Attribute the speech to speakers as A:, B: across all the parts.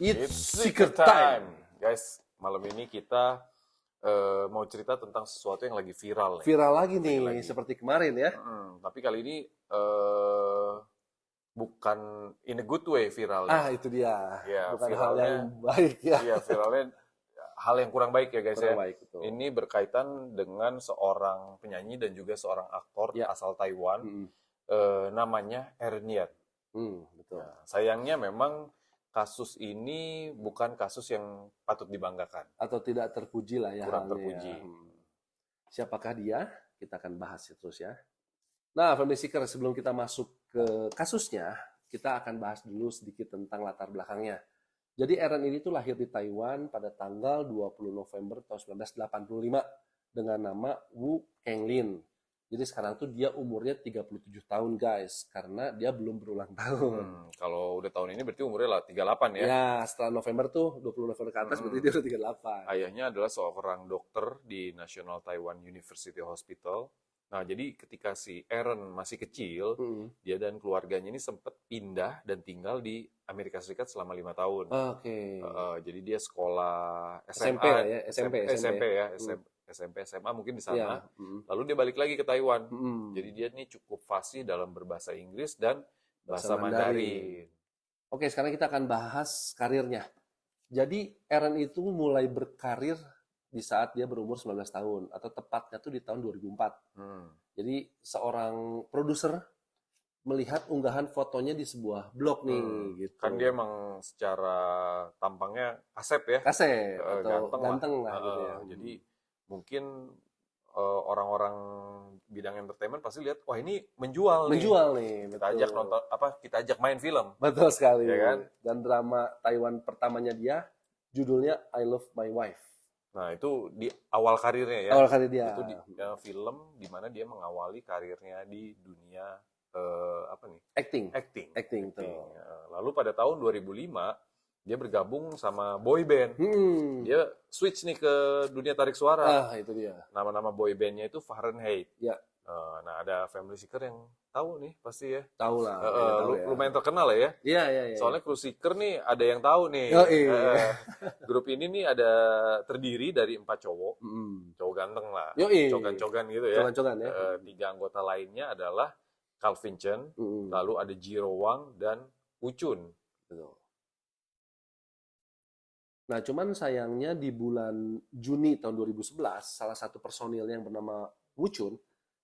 A: It's
B: Secret Time. Guys, malam ini kita mau cerita tentang sesuatu yang lagi viral nih.
A: Viral lagi nih, seperti kemarin ya.
B: Tapi kali ini bukan in a good way viralnya.
A: Itu dia.
B: Ya,
A: bukan hal yang baik ya.
B: Iya, viralnya hal yang kurang baik ya guys
A: kurang
B: ya.
A: Baik, betul.
B: Ini berkaitan dengan seorang penyanyi dan juga seorang aktor asal Taiwan. Namanya Aaron Yap.
A: Betul.
B: Nah, sayangnya memang kasus ini bukan kasus yang patut dibanggakan.
A: Atau tidak terpuji lah ya.
B: Kurang terpuji.
A: Ya. Siapakah dia? Kita akan bahas terus ya. Nah, Family Seeker, sebelum kita masuk ke kasusnya, kita akan bahas dulu sedikit tentang latar belakangnya. Jadi Aaron ini tuh lahir di Taiwan pada tanggal 20 November tahun 1985 dengan nama Wu Kenglin. Jadi sekarang tuh dia umurnya 37 tahun guys, karena dia belum berulang tahun.
B: Kalau udah tahun ini berarti umurnya lah 38 ya?
A: Ya, setelah November tuh 20 November ke atas berarti dia udah 38.
B: Ayahnya adalah seorang dokter di National Taiwan University Hospital. Nah, jadi ketika si Aaron masih kecil, dia dan keluarganya ini sempat pindah dan tinggal di Amerika Serikat selama 5 tahun.
A: Oke.
B: Jadi dia sekolah
A: SMP
B: SMA,
A: ya,
B: SMP, SMA mungkin di sana. Lalu dia balik lagi ke Taiwan. Jadi dia ini cukup fasih dalam berbahasa Inggris dan bahasa Mandarin.
A: Oke, sekarang kita akan bahas karirnya. Jadi Aaron itu mulai berkarir di saat dia berumur 19 tahun, atau tepatnya tuh di tahun 2004. Jadi seorang produser melihat unggahan fotonya di sebuah blog nih, gitu.
B: Kan dia emang secara tampangnya kasep ya.
A: Kasep, atau ganteng lah gitu ya.
B: Jadi mungkin orang-orang bidang entertainment pasti lihat, wah ini menjual nih. Kita ajak nonton kita ajak main film.
A: Betul sekali.
B: Ya kan?
A: Dan drama Taiwan pertamanya dia judulnya I Love My Wife.
B: Nah, itu di awal karirnya ya.
A: Awal karir dia.
B: Itu film di mana dia mengawali karirnya di dunia Acting.
A: Tuh.
B: Lalu pada tahun 2005 dia bergabung sama boy band. Dia switch nih ke dunia tarik suara.
A: Itu dia.
B: Nama-nama boy bandnya itu Fahrenheit.
A: Ya.
B: Nah, ada Family Seeker yang tahu nih pasti ya.
A: Tahu lah.
B: Lumayan terkenal ya.
A: Iya.
B: Soalnya Crew Seeker nih ada yang tahu nih. Grup ini nih ada terdiri dari 4 cowok. Cowok ganteng lah. Cogan-cogan gitu ya.
A: Cogan-cogan ya.
B: 3 anggota lainnya adalah Calvin Chen, lalu ada Jiro Wang dan Uchun.
A: Betul. Nah, cuman sayangnya di bulan Juni tahun 2011, salah satu personil yang bernama Wuchun,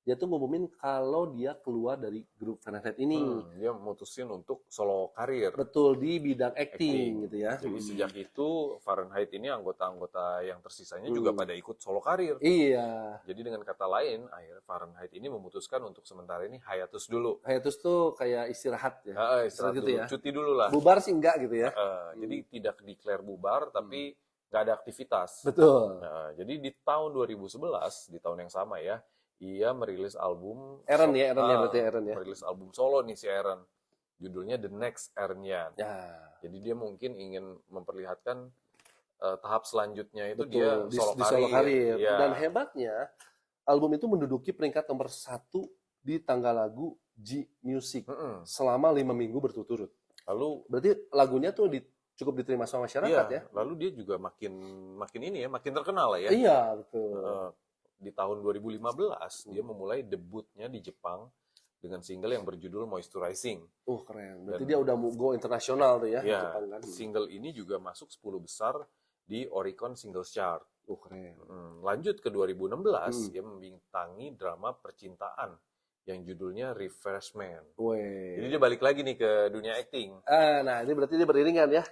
A: dia tuh ngumumin kalau dia keluar dari grup Fahrenheit ini.
B: Dia memutusin untuk solo karir.
A: Betul, di bidang acting gitu ya.
B: Jadi sejak itu Fahrenheit ini anggota-anggota yang tersisanya juga pada ikut solo karir.
A: Iya.
B: Jadi dengan kata lain, akhirnya Fahrenheit ini memutuskan untuk sementara ini hiatus dulu.
A: Hiatus tuh kayak istirahat ya.
B: Istirahat
A: gitu
B: dulu,
A: ya.
B: Cuti dulu lah.
A: Bubar sih enggak gitu ya.
B: Jadi tidak declare bubar, tapi nggak ada aktivitas.
A: Betul.
B: Jadi di tahun 2011, di tahun yang sama ya, ia merilis album
A: Aaron ya.
B: Merilis album solo nih si Aaron. Judulnya The Next Aaron Yan.
A: Ya.
B: Jadi dia mungkin ingin memperlihatkan tahap selanjutnya itu.
A: Betul,
B: dia solo
A: solo karir.
B: Ya.
A: Dan hebatnya album itu menduduki peringkat nomor 1 di tangga lagu G Music selama 5 minggu berturut-turut.
B: Lalu
A: berarti lagunya tuh cukup diterima sama masyarakat ya.
B: Lalu dia juga makin terkenal lah ya.
A: Iya, betul.
B: Di tahun 2015 dia memulai debutnya di Jepang dengan single yang berjudul Moisturizing.
A: Keren. Berarti dia udah go internasional tuh ya.
B: Jepang kan. Single ini juga masuk 10 besar di Oricon Singles Chart.
A: Keren.
B: Lanjut ke 2016 dia membintangi drama percintaan yang judulnya Refreshment. Jadi dia balik lagi nih ke dunia acting.
A: Nah, ini berarti dia beriringan ya.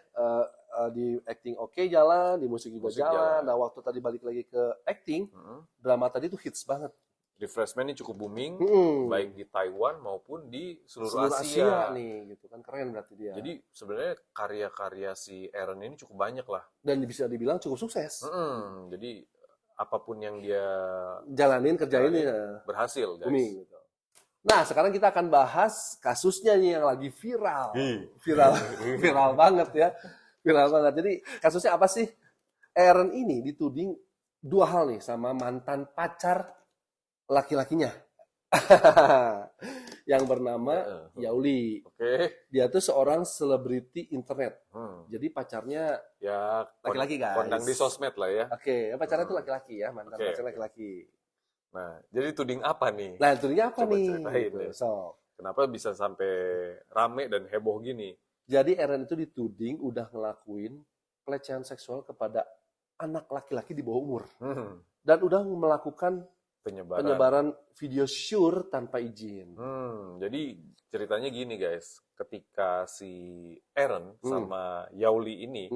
A: Di acting jalan, di musik juga jalan. Nah, waktu tadi balik lagi ke acting, drama tadi tuh hits banget.
B: Refreshment ini cukup booming, baik di Taiwan maupun di seluruh
A: Asia nih, gitu kan. Keren berarti dia.
B: Jadi sebenarnya karya-karya si Aaron ini cukup banyak lah.
A: Dan bisa dibilang cukup sukses.
B: Jadi apapun yang dia
A: kerjain ya
B: berhasil, guys.
A: Booming, gitu. Nah, sekarang kita akan bahas kasusnya nih yang lagi viral. Viral banget ya. Viral banget. Jadi kasusnya apa sih? Aaron ini dituding 2 hal nih sama mantan pacar laki-lakinya. yang bernama
B: Heeh.
A: Yauli.
B: Oke.
A: Dia tuh seorang selebriti internet.
B: Hmm.
A: Jadi pacarnya
B: Ya,
A: laki-laki, guys.
B: kondang di sosmed lah ya.
A: Oke, pacarnya tuh laki-laki ya, mantan
B: Oke,
A: pacarnya
B: oke.
A: laki-laki.
B: Nah, jadi tuding apa nih?
A: Nah, itu dia apa
B: Coba
A: nih?
B: ceritain
A: Gitu.
B: deh.
A: So,
B: Kenapa bisa sampai rame dan heboh gini?
A: jadi Eren itu dituding udah ngelakuin pelecehan seksual kepada anak laki-laki di bawah umur. Dan udah melakukan penyebaran video syur tanpa izin.
B: Jadi ceritanya gini guys, ketika si Eren sama Yauli ini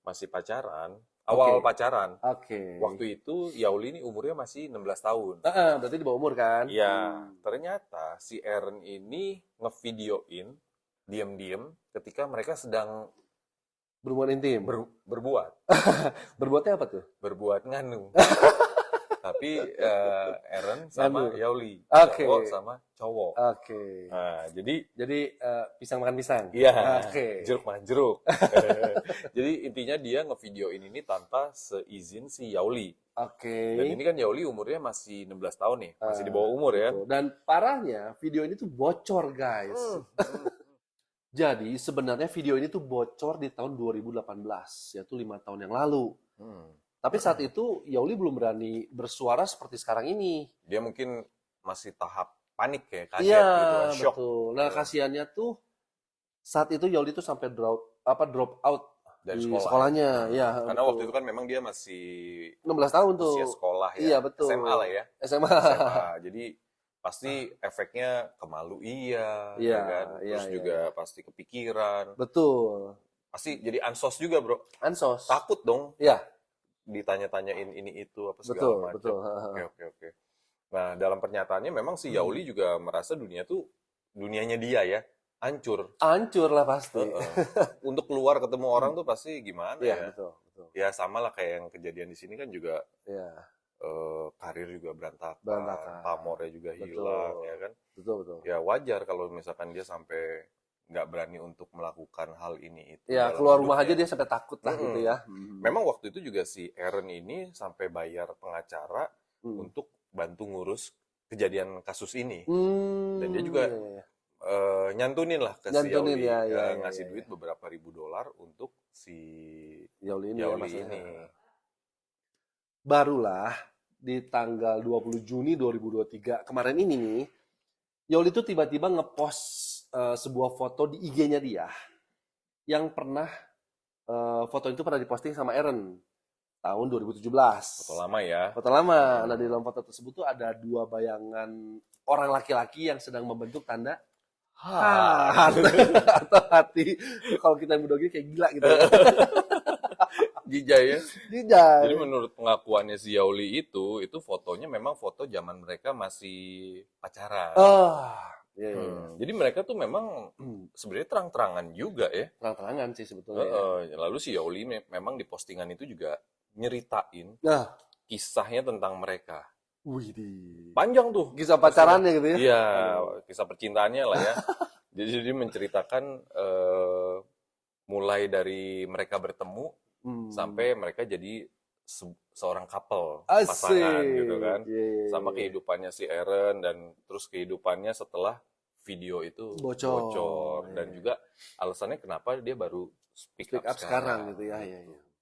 B: masih pacaran, awal pacaran, waktu itu Yauli ini umurnya masih 16 tahun.
A: Berarti di bawah umur kan?
B: Iya, ternyata si Eren ini ngevideoin diam-diam ketika mereka sedang
A: Berhubungan intim.
B: berbuat.
A: Berbuatnya apa tuh?
B: Berbuat nganu. Tapi Eren sama Yauli,
A: Oke.
B: cowok sama cowok.
A: Oke.
B: Nah, jadi
A: pisang makan pisang.
B: iya,
A: Oke.
B: jeruk makan jeruk. Jadi intinya dia ngevideoin ini tanpa seizin si Yauli.
A: Oke.
B: Dan ini kan Yauli umurnya masih 16 tahun nih, masih di bawah umur ya.
A: Dan parahnya video ini tuh bocor, guys. Jadi sebenarnya video ini tuh bocor di tahun 2018, yaitu 5 tahun yang lalu. Tapi saat itu Yauli belum berani bersuara seperti sekarang ini.
B: Dia mungkin masih tahap panik ya, kaget
A: Iya,
B: gitu kan, shock.
A: betul. Nah, kasihannya tuh saat itu Yauli tuh sampai drop out
B: Dari
A: di
B: sekolah.
A: sekolahnya. Ya,
B: Karena
A: betul.
B: waktu itu kan memang dia masih
A: 16 tahun tuh.
B: usia sekolah ya.
A: Iya, betul.
B: SMA lah ya.
A: SMA.
B: Jadi pasti efeknya kemalu iya,
A: Iya,
B: ya kan? Terus
A: iya,
B: juga pasti kepikiran.
A: Betul.
B: Pasti jadi ansos juga, Bro.
A: Ansos.
B: Takut dong
A: Iya,
B: ditanya-tanyain ini itu apa segala
A: betul,
B: macam.
A: betul.
B: Oke. Nah, dalam pernyataannya memang si Yauli juga merasa dunianya dia ya, hancur.
A: Hancur lah pasti.
B: Untuk keluar ketemu orang tuh pasti gimana
A: Iya,
B: ya?
A: betul, betul.
B: Ya sama lah kayak yang kejadian di sini kan juga
A: Iya,
B: karir juga berantakan,
A: Berantakan.
B: pamornya juga
A: Betul.
B: hilang, ya kan?
A: betul.
B: Ya wajar kalau misalkan dia sampai nggak berani untuk melakukan hal ini itu.
A: Ya,
B: dalam
A: keluar rumah aja
B: hidupnya.
A: dia sampai takut lah gitu ya.
B: Memang waktu itu juga si Eren ini sampai bayar pengacara untuk bantu ngurus kejadian kasus ini. Dan dia juga
A: Iya.
B: nyantunin lah ke si
A: Nyantunin,
B: Yauli,
A: ya,
B: ngasih
A: ya,
B: duit beberapa ribu dolar untuk si
A: Yauli ini,
B: Yauli
A: ya,
B: ini.
A: Barulah di tanggal 20 Juni 2023 kemarin ini nih, Yauli tuh tiba-tiba ngepost sebuah foto di IG-nya dia yang pernah foto itu pernah diposting sama Eren tahun 2017.
B: Foto lama ya.
A: Foto lama. Nah, di dalam foto tersebut tuh ada 2 bayangan orang laki-laki yang sedang membentuk tanda atau hati. Kalau kita muda gini kayak gila gitu.
B: Jijai ya.
A: Jijai.
B: Jadi menurut pengakuannya si Yauli itu fotonya memang foto zaman mereka masih pacaran.
A: Iya.
B: Jadi mereka tuh memang sebenarnya terang-terangan juga ya.
A: Terang-terangan sih sebetulnya.
B: Lalu si Yauli memang di postingan itu juga nyeritain
A: Nah,
B: kisahnya tentang mereka.
A: widih.
B: Panjang tuh.
A: Kisah pacarannya gitu ya.
B: Iya, kisah percintaannya lah ya. Jadi menceritakan mulai dari mereka bertemu sampai mereka jadi seorang couple, pasangan gitu kan. Sama kehidupannya si Eren dan terus kehidupannya setelah video itu bocor. Dan juga alasannya kenapa dia baru speak up sekarang
A: gitu ya.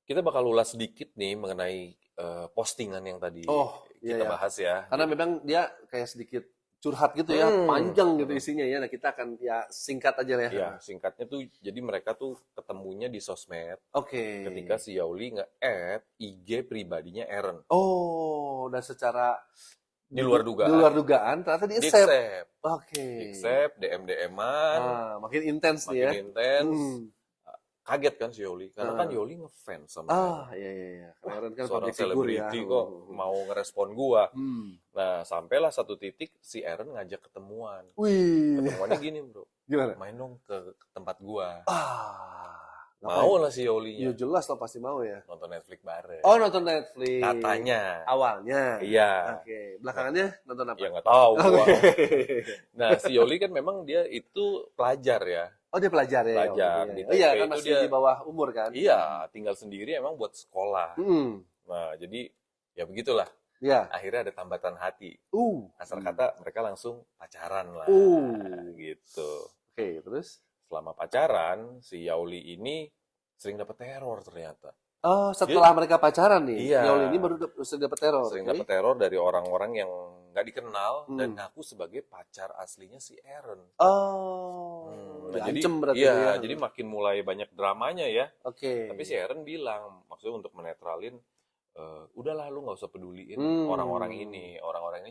B: Kita bakal ulas sedikit nih mengenai postingan yang tadi kita bahas ya.
A: Karena memang dia kayak sedikit curhat gitu ya, panjang gitu isinya ya. Nah, kita akan ya singkat aja lah ya.
B: Iya, singkatnya tuh jadi mereka tuh ketemunya di sosmed.
A: Oke.
B: Ketika si Yauli nge-add IG pribadinya Eren.
A: Dan secara
B: Di luar dugaan.
A: Di luar dugaan ternyata di-accept. Oke.
B: Accept, DM-an.
A: Makin intens nih ya.
B: Makin intens. Kaget kan si Yauli, karena kan Yauli ngefans sama
A: iya. Kemarin kan
B: seorang
A: public figure ya.
B: selebriti kok mau ngerespon gua. Nah, sampailah satu titik si Eren ngajak ketemuan.
A: Wih.
B: Ketemuannya gini, Bro.
A: Gimana?
B: Main dong ke tempat gua.
A: Mau
B: lah si Yaulinya.
A: Ya jelas lah pasti mau ya.
B: Nonton Netflix bareng.
A: Nonton Netflix.
B: Katanya.
A: Awalnya.
B: Iya.
A: Oke. Belakangannya nonton apa?
B: Ya nggak tahu gua. Nah, si Yauli kan memang dia itu pelajar ya.
A: Dia pelajar ya.
B: Pelajar. Di TP
A: Iya, kan
B: itu
A: masih
B: dia
A: di bawah umur kan?
B: Iya, tinggal sendiri emang buat sekolah. Nah, jadi ya begitulah.
A: Ya.
B: Akhirnya ada tambatan hati. Asal
A: Hmm.
B: kata mereka langsung pacaran lah. Gitu.
A: Oke, terus?
B: Selama pacaran, si Yauli ini sering dapat teror ternyata.
A: Oh,
B: Dia,
A: setelah mereka pacaran nih,
B: iya,
A: Yauli ini baru sering dapat teror,
B: sering
A: oke?
B: dapat teror dari orang-orang yang nggak dikenal dan
A: Hmm.
B: ngaku sebagai pacar aslinya si Aaron.
A: Oh,
B: Nah, jadi
A: diancem berarti
B: iya,
A: itu ya.
B: jadi makin mulai banyak dramanya ya.
A: Oke.
B: Tapi si Aaron bilang, maksudnya untuk menetralin, udahlah lu nggak usah peduliin
A: Hmm.
B: orang-orang ini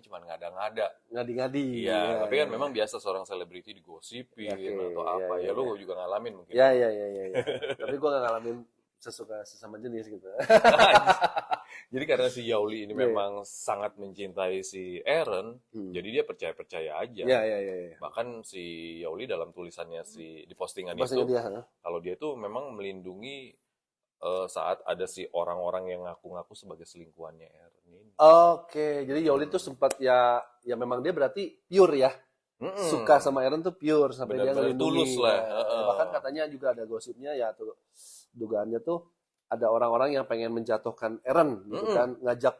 B: cuma ngada-ngada.
A: Ngadi-ngadi.
B: Iya,
A: Ya,
B: tapi kan
A: ya,
B: memang
A: ya.
B: biasa seorang selebriti digosipin
A: Oke,
B: atau
A: ya,
B: apa.
A: ya,
B: Ya lu
A: ya.
B: juga ngalamin mungkin.
A: Ya, ya, ya, ya, ya. Tapi gue gak ngalamin sesuka sesama jenis gitu.
B: Jadi karena si Yauli ini
A: Iya, iya.
B: memang sangat mencintai si Aaron,
A: Hmm.
B: jadi dia percaya-percaya aja.
A: Ya, ya, ya, ya.
B: Bahkan si Yauli dalam tulisannya di postingan
A: Postingan
B: itu,
A: dia, ha?
B: kalau dia tuh memang melindungi saat ada si orang-orang yang ngaku-ngaku sebagai selingkuhannya Aaron ini.
A: Oke, jadi Yauli tuh sempat ya memang dia berarti pure ya. Suka sama Aaron tuh pure sampai dia
B: Benar-benar
A: ngelindungi.
B: tulus lah.
A: Bahkan katanya juga ada gosipnya ya tuh dugaannya tuh ada orang-orang yang pengen menjatuhkan Aaron gitu kan, ngajak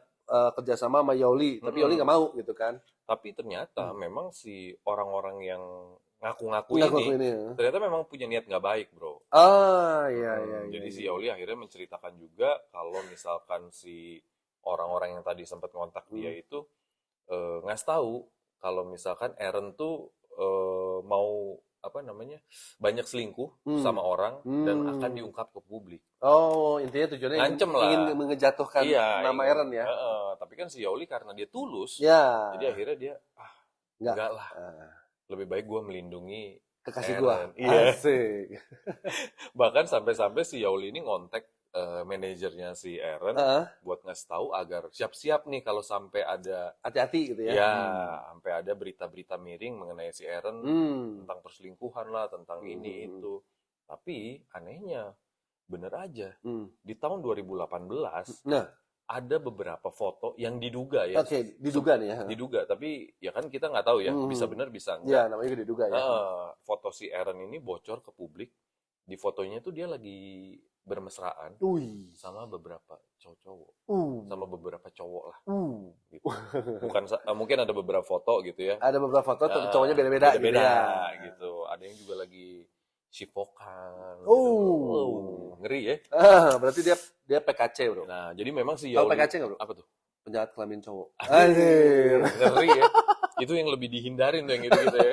A: kerjasama sama Yauli, tapi Yauli nggak mau gitu kan.
B: Tapi ternyata memang si orang-orang yang ngaku-ngaku
A: Ngaku
B: ini
A: ini. Ya.
B: ternyata memang punya niat nggak baik, bro.
A: Iya, iya, iya.
B: Jadi si
A: iya.
B: Yauli akhirnya menceritakan juga kalau misalkan si orang-orang yang tadi sempat ngontak dia itu ngasih tahu kalau misalkan Aaron tuh mau apa namanya banyak selingkuh sama orang dan akan diungkap ke publik.
A: Oh, intinya tujuannya
B: Ngancem
A: ingin
B: lah.
A: ngejatuhkan
B: Iya,
A: nama
B: ingin.
A: Aaron ya.
B: Tapi kan si Yauli karena dia tulus,
A: Ya.
B: jadi akhirnya dia enggak lah.
A: Ah,
B: Lebih baik gue melindungi
A: kekasih gua.
B: Aaron. Iya.
A: Asik.
B: Bahkan sampai-sampai si Yauli ini ngontek manajernya si Aaron
A: Heeh.
B: buat ngasih tahu agar siap-siap nih kalau sampai ada
A: Hati-hati gitu ya.
B: ya sampai ada berita-berita miring mengenai si Aaron tentang perselingkuhan lah, tentang ini itu. Tapi anehnya bener aja di tahun 2018
A: Nah,
B: ada beberapa foto yang diduga ya.
A: oke, diduga nih ya.
B: Diduga, tapi ya kan kita nggak tahu ya, bisa benar bisa
A: Ya,
B: enggak.
A: namanya juga diduga ya.
B: Foto si Aaron ini bocor ke publik. Di fotonya tuh dia lagi bermesraan
A: Wih.
B: sama beberapa cowok-cowok, sama beberapa cowok lah. Gitu. Bukan mungkin ada beberapa foto gitu ya.
A: Ada beberapa foto tuh cowoknya beda-beda gitu
B: Beda-beda
A: ya.
B: gitu. Ada yang juga lagi shipokan.
A: Oh.
B: Ngeri ya.
A: Berarti dia PKC, Bro.
B: Nah, jadi memang si
A: Tahu
B: Yauli
A: PKC nggak, Bro?
B: apa tuh?
A: Penjahat kelamin cowok.
B: Anjir, ngeri ya. Itu yang lebih dihindarin tuh yang gitu-gitu ya.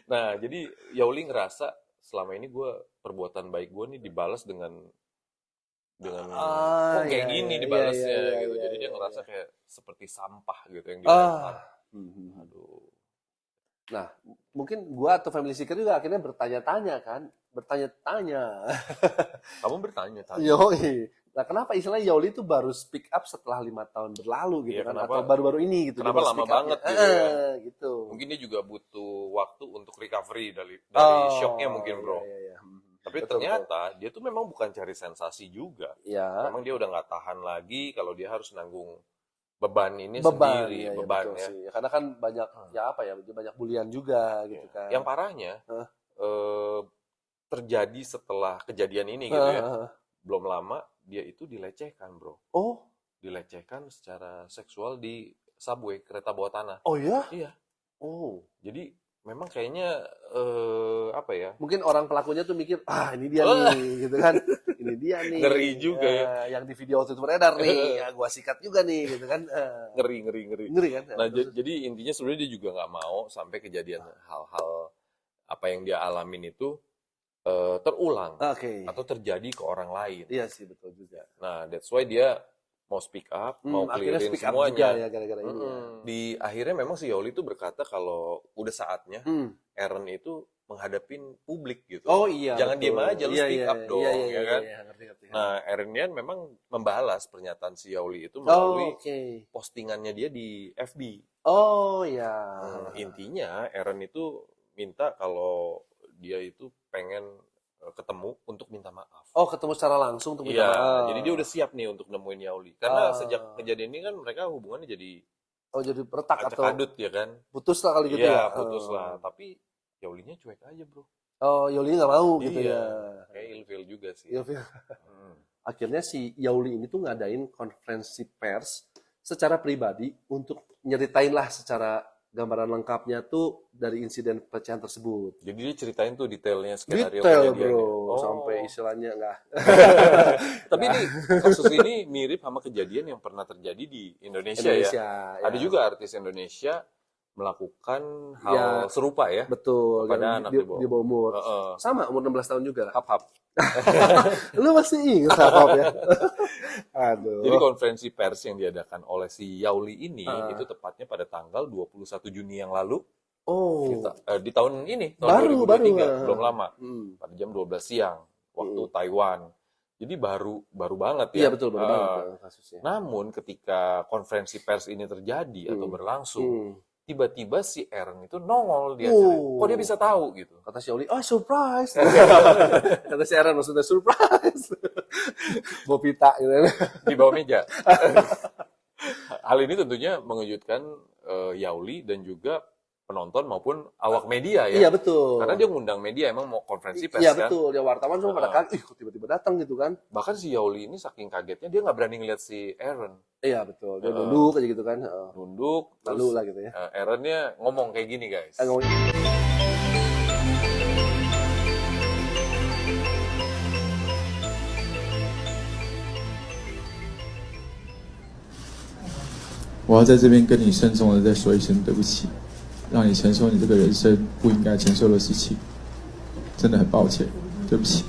B: Nah, jadi Yauli ngerasa selama ini perbuatan baik gue nih dibalas dengan kok kayak gini dibalasnya gitu. Jadi dia ngerasa kayak seperti sampah gitu yang dilempar. Aduh.
A: Nah, mungkin gua atau family seeker juga akhirnya bertanya-tanya kan, bertanya-tanya.
B: Kamu bertanya tadi.
A: Yoi. Nah, kenapa istilahnya Yauli itu baru speak up setelah 5 tahun berlalu gitu
B: Iya,
A: kan?
B: kenapa-
A: Atau baru-baru ini gitu?
B: kenapa
A: dia baru
B: lama
A: speak up-nya?
B: banget gitu ya?
A: Gitu.
B: Mungkin dia juga butuh waktu untuk recovery dari
A: Oh,
B: shocknya mungkin, bro.
A: iya.
B: Tapi
A: Betul,
B: ternyata dia tuh memang bukan cari sensasi juga.
A: Ya.
B: Memang dia udah nggak tahan lagi kalau dia harus nanggung beban ini
A: Beban,
B: sendiri,
A: ya,
B: beban
A: betul
B: ya.
A: sih. Karena kan banyak banyak bulian juga gitu kan.
B: Yang parahnya terjadi setelah kejadian ini gitu ya. Belum lama dia itu dilecehkan, bro.
A: Oh,
B: Dilecehkan secara seksual di subway, kereta bawah tanah.
A: oh ya?
B: Iya.
A: Oh.
B: Jadi memang kayaknya apa ya?
A: Mungkin orang pelakunya tuh mikir, ini dia nih, gitu kan. Ini dia nih.
B: Ngeri juga ya.
A: Yang di video waktu itu beredar nih, ya gua sikat juga nih, gitu kan.
B: Ngeri.
A: Ngeri kan?
B: Nah, jadi intinya sebenarnya dia juga nggak mau sampai kejadian hal-hal apa yang dia alamin itu terulang
A: Oke.
B: atau terjadi ke orang lain.
A: Iya sih, betul juga.
B: Nah, that's why dia mau speak up, mau
A: akhirnya
B: clearin
A: speak up juga
B: semuanya.
A: ya gara-gara ini. Ya.
B: Di akhirnya memang si Yauli itu berkata kalau udah saatnya Aaron itu menghadapin publik gitu.
A: Oh iya.
B: Jangan
A: betul.
B: diem aja, lu speak up dong, ya kan?
A: Iya, ngerti.
B: Nah, Aaron Yan memang membalas pernyataan si Yauli itu melalui postingannya dia di FB.
A: Oh iya.
B: Intinya Aaron itu minta kalau dia itu pengen ketemu untuk minta maaf.
A: Oh, ketemu secara langsung untuk minta maaf.
B: Jadi dia udah siap nih untuk nemuin Yauli. Karena sejak kejadian ini kan mereka hubungannya jadi
A: jadi retak atau
B: kadut ya kan.
A: putus lah kali gitu
B: ya.
A: ya.
B: Putus lah. Tapi Yaulinya cuek aja, bro.
A: Oh, Yauli nggak mau gitu ya.
B: Kayak ilfeel juga sih.
A: Ilfeel. Akhirnya si Yauli ini tuh ngadain konferensi pers secara pribadi untuk nyeritain lah secara gambaran lengkapnya tuh dari insiden pecahan tersebut.
B: Jadi dia ceritain tuh detailnya skenario
A: Detail
B: kejadiannya.
A: bro, sampai istilahnya enggak.
B: Tapi ini kasus ini mirip sama kejadian yang pernah terjadi di Indonesia ya.
A: Indonesia, ya.
B: Ada juga artis Indonesia melakukan hal
A: Ya,
B: serupa ya.
A: betul,
B: Kepada
A: yang
B: anak
A: di bawah umur. Sama umur 16 tahun juga.
B: Hap-hap.
A: Lu masih ingat hap ya? Aduh.
B: Jadi konferensi pers yang diadakan oleh si Yauli ini itu tepatnya pada tanggal 21 Juni yang lalu.
A: Oh,
B: Di tahun ini, tahun
A: baru
B: 2023, belum lama.
A: Hmm.
B: Pada jam 12 siang waktu Taiwan. Jadi baru banget ya.
A: Iya betul, baru banget kasusnya.
B: Namun ketika konferensi pers ini terjadi atau berlangsung, tiba-tiba si Aaron itu nongol di acara. Kok dia bisa tahu gitu?
A: Kata si Oli, oh surprise. Kata si Aaron maksudnya surprise. Bawa pita gitu.
B: Di bawah meja. Hal ini tentunya mengejutkan Yauli dan juga penonton maupun awak media ya.
A: Iya betul.
B: Karena dia ngundang media, emang mau konferensi pers
A: Iya
B: kan.
A: betul, dia wartawan semua pada kaget, kok tiba-tiba datang gitu kan.
B: Bahkan si Yauli ini saking kagetnya dia nggak berani ngeliat si Aaron.
A: Iya betul, dia nunduk aja gitu kan.
B: Nunduk,
A: Lalu lah gitu ya.
B: Aaronnya ngomong kayak gini guys.
A: Ngomong-
C: 我要在这边跟你慎重的再说一声对不起，让你承受你这个人生不应该承受的事情，真的很抱歉，对不起。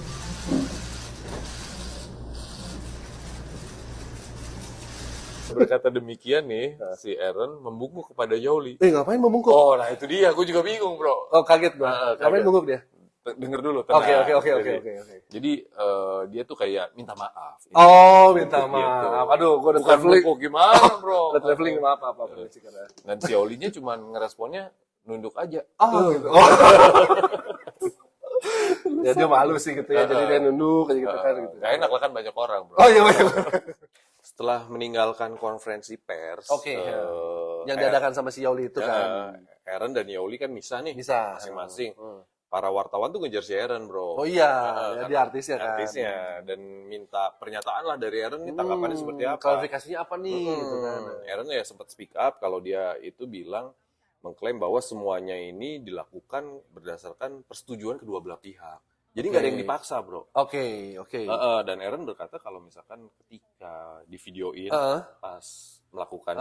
B: Berkata demikian nih, si Aaron membungkuk kepada Yauli.
A: ngapain membungkuk?
B: Oh, nah itu dia. Aku juga bingung, bro.
A: Oh kaget gua. Ngapain
B: kaget.
A: bungkuk dia?
B: Denger dulu, tenang.
A: Oke.
B: Jadi, dia tuh kayak minta maaf.
A: Oh, minta
B: Gitu.
A: maaf. Aduh, gua udah
B: Bukan
A: traveling.
B: bungkuk, gimana, bro?
A: Udah traveling maaf apa.
B: Dan si Yaulinya cuma ngeresponnya nunduk aja.
A: Oh, gitu. Ya dia malu sih gitu ya. Jadi dia nunduk aja gitu kan gitu.
B: Gak enak lah kan banyak orang, bro.
A: Oh iya.
B: Setelah meninggalkan konferensi pers,
A: Oke. Yang diadakan sama si Yauli itu kan.
B: Aaron dan Yauli kan misah nih.
A: Bisa.
B: Masing-masing. Para wartawan tuh ngejar si Aaron, bro.
A: Oh iya, ya, dia artisnya kan.
B: Artisnya. Dan minta pernyataan lah dari Aaron, ini tanggapannya seperti apa.
A: Klarifikasinya apa nih gitu kan.
B: Aaron ya sempat speak up kalau dia itu bilang, mengklaim bahwa semuanya ini dilakukan berdasarkan persetujuan kedua belah pihak. Jadi nggak ada yang dipaksa, bro.
A: Oke.
B: Dan Aaron berkata kalau misalkan ketika di videoin pas melakukan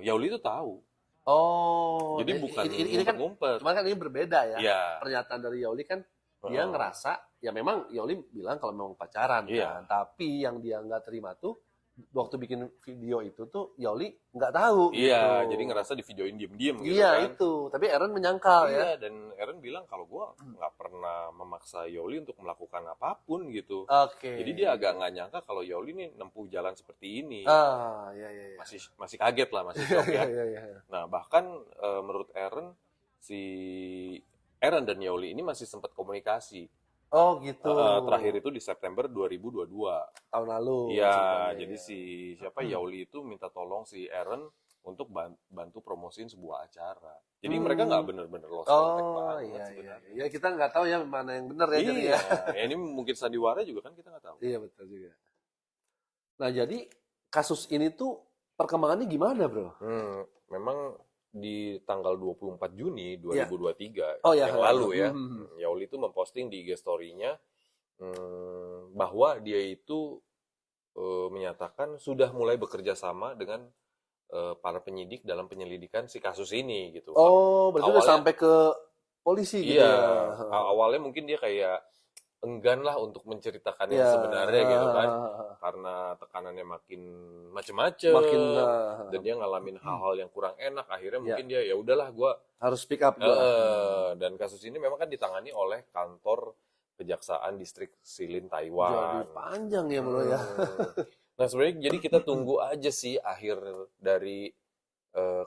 B: Yauli itu tahu.
A: Oh,
B: Jadi bukan
A: ini kan
B: ngumpet.
A: cuman kan ini berbeda ya.
B: Iya.
A: Pernyataan dari Yauli kan dia ngerasa ya memang Yauli bilang kalau memang pacaran kan. Tapi yang dia nggak terima tuh waktu bikin video itu tuh Yauli nggak tahu.
B: Iya,
A: gitu.
B: jadi ngerasa di videoin diem-diem gitu
A: Iya
B: kan.
A: itu. Tapi Aaron menyangkal ya.
B: Iya, dan Aaron bilang kalau gua nggak pernah memaksa Yauli untuk melakukan apapun gitu.
A: Oke.
B: Jadi dia agak nggak nyangka kalau Yauli nih nempuh jalan seperti ini.
A: Iya.
B: Masih kaget lah, masih shock ya.
A: Iya.
B: Nah, bahkan menurut Aaron, si Aaron dan Yauli ini masih sempat komunikasi.
A: Oh gitu.
B: Terakhir itu di September 2022.
A: Tahun lalu.
B: Iya, jadi si Yauli itu minta tolong si Aaron untuk bantu promosiin sebuah acara. Jadi mereka nggak bener-bener lost contact banget
A: iya.
B: sebenarnya.
A: Ya kita nggak tahu ya mana yang benar ya. Jadi
B: Iya,
A: ya.
B: ini mungkin sandiwara juga kan kita nggak tahu.
A: Iya betul juga. Nah jadi kasus ini tuh perkembangannya gimana bro?
B: Memang di tanggal 24 Juni 2023
A: yang
B: lalu ya, Yauli itu memposting di IG story-nya bahwa dia itu menyatakan sudah mulai bekerja sama dengan para penyidik dalam penyelidikan si kasus ini gitu.
A: Oh, berarti udah sampai ke polisi gitu
B: iya,
A: ya?
B: awalnya mungkin dia kayak enggan lah untuk menceritakan yang sebenarnya gitu kan, karena tekanannya makin macem-macem, dan dia ngalamin hal-hal yang kurang enak, akhirnya mungkin dia ya udahlah gue
A: harus speak up.
B: Dan kasus ini memang kan ditangani oleh kantor Kejaksaan Distrik Silin Taiwan.
A: Jadi panjang ya bro ya.
B: Nah sebenarnya jadi kita tunggu aja sih akhir dari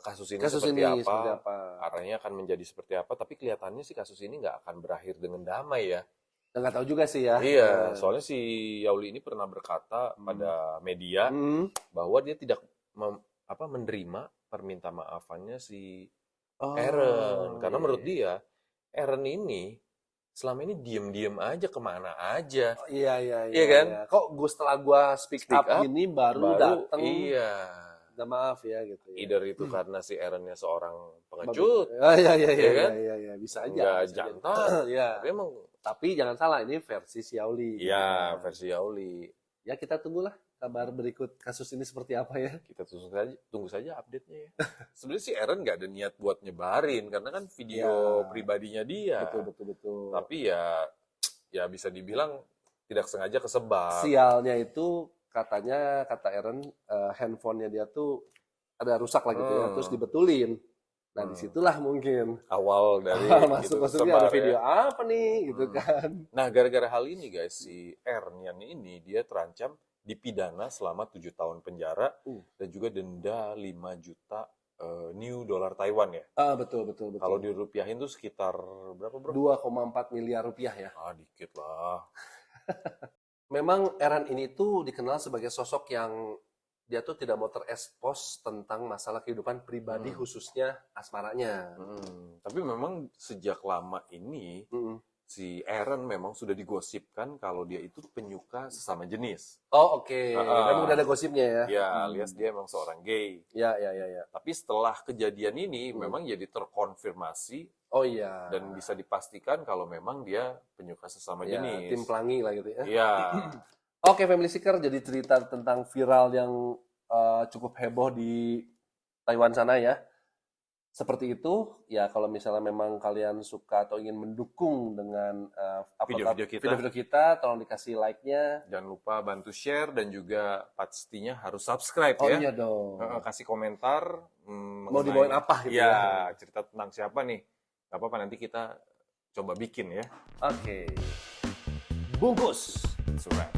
B: kasus ini seperti apa, arahnya akan menjadi seperti apa, tapi kelihatannya sih kasus ini nggak akan berakhir dengan damai ya.
A: Nggak tahu juga sih ya.
B: Iya, soalnya si Yauli ini pernah berkata pada media bahwa dia tidak menerima perminta maafannya si Aaron, karena menurut dia Aaron ini selama ini diem-diem aja kemana aja.
A: Iya
B: Iya kan?
A: iya. Kok setelah gue speak up gini baru datang.
B: Iya.
A: Minta maaf ya gitu ya.
B: Either itu karena si Aaronnya seorang pengecut,
A: Iya
B: Iya kan?
A: iya bisa aja.
B: nggak
A: bisa jadi.
B: jantan.
A: Iya.
B: Tapi emang
A: Tapi jangan salah ini versi Xiaoli.
B: iya versi Yaoli.
A: Ya kita tunggulah kabar berikut kasus ini seperti apa ya.
B: Kita tunggu saja update-nya ya. Sebenarnya si Aaron nggak ada niat buat nyebarin karena kan video
A: Ya.
B: pribadinya dia.
A: Betul.
B: Tapi ya bisa dibilang tidak sengaja kesebar.
A: Sialnya itu katanya kata Aaron handphonenya dia tuh ada rusak lah gitu ya, terus dibetulin. Nah disitulah mungkin
B: Awal dari
A: masuknya ada
B: kesebar,
A: video
B: ya.
A: apa nih gitu kan.
B: Nah, gara-gara hal ini guys, si Ernian ini dia terancam dipidana selama 7 tahun penjara dan juga denda 5 juta new dolar Taiwan ya.
A: Betul.
B: Kalau dirupiahin tuh sekitar berapa, bro?
A: 2,4 miliar rupiah ya.
B: Dikit lah.
A: Memang Aaron ini tuh dikenal sebagai sosok yang dia tuh tidak mau terekspos tentang masalah kehidupan pribadi khususnya asmaranya.
B: Tapi memang sejak lama ini si Aaron memang sudah digosipkan kalau dia itu penyuka sesama jenis.
A: Oh oke. Memang udah ada gosipnya ya.
B: Ya, alias dia memang seorang gay.
A: Ya.
B: Tapi setelah kejadian ini memang jadi terkonfirmasi
A: Oh iya.
B: dan bisa dipastikan kalau memang dia penyuka sesama
A: Ya,
B: jenis.
A: tim pelangi lah gitu ya.
B: Iya.
A: Oke, Family Seeker, jadi cerita tentang viral yang cukup heboh di Taiwan sana ya. Seperti itu, ya kalau misalnya memang kalian suka atau ingin mendukung dengan video-video kita, tolong dikasih like-nya.
B: Jangan lupa bantu share dan juga pastinya harus subscribe
A: Oh
B: ya.
A: iya dong.
B: Kasih komentar.
A: Mau dibawain apa gitu
B: ya. Cerita tentang siapa nih. Gak apa-apa, nanti kita coba bikin ya.
A: Oke. Bungkus.
B: Surat.